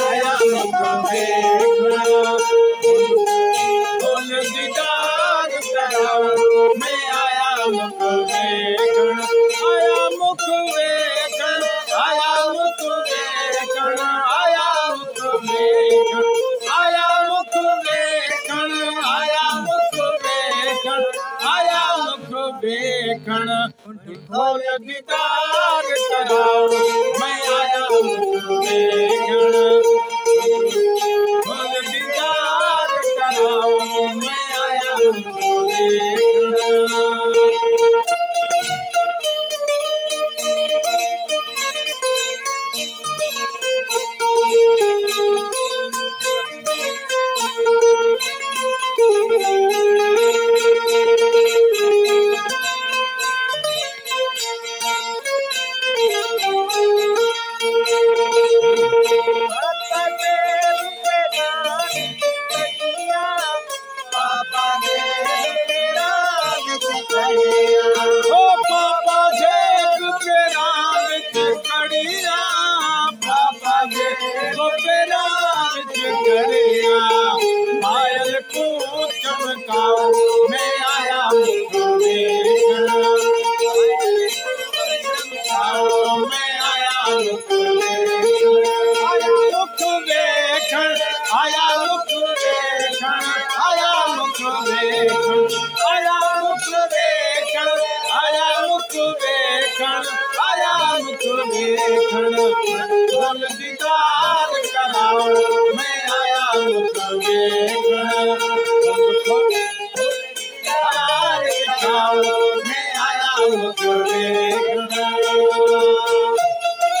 आया मुख देखण बोल दीदार कराओ मैं आया मुख देखण आया मुख देखण आया मुख देखण आया मुख देखण आया मुख देखण आया मुख देखण आया मुख देखण बोल दीदार कराओ मैं आया मुख देखण बोल दीदार कराओ मैं आया मुख देखण पायल को चमकाओ मैं आया मुख देखण मैं आया मुख देखण आया मुख देखण आया मुख देखण आया मुख देखण आया मुख देखण आया मुख देखण बोल दीदार कराओ मैं आया मुख देखण दीदार कराओ मैं आया मुख देखण आया मुख देखण आया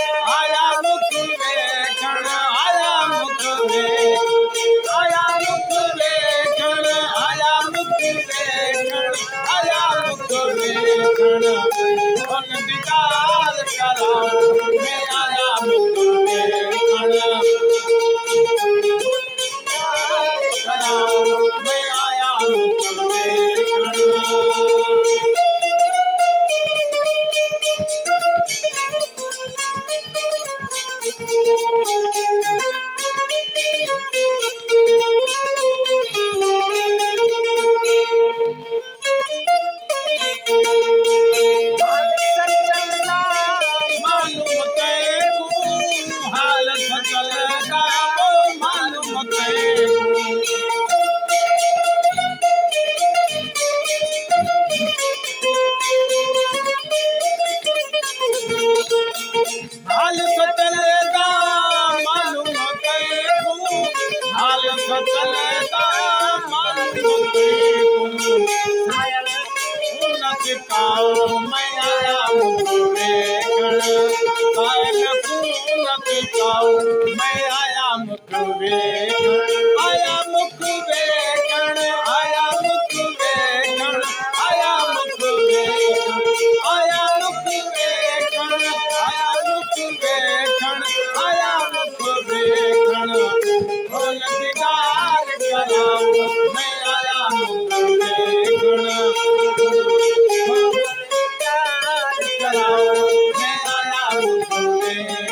मुख देखण आया मुख देखण आया मुख देखण आया मुख देखण आया मुख देखण बोल दीदार कराओ मैं आया मुख देखण कराओ मैं आया मुख देखण मैं आया मुख देखण मैं आया मुख देखण आया मुख देखण आया मुख देखण आया मुख देखण आया मुख देखण आया मुख देखण आया मुख देखण बोल दीदार कराओ मैं आया मुख देखण मैं आया मुख देखण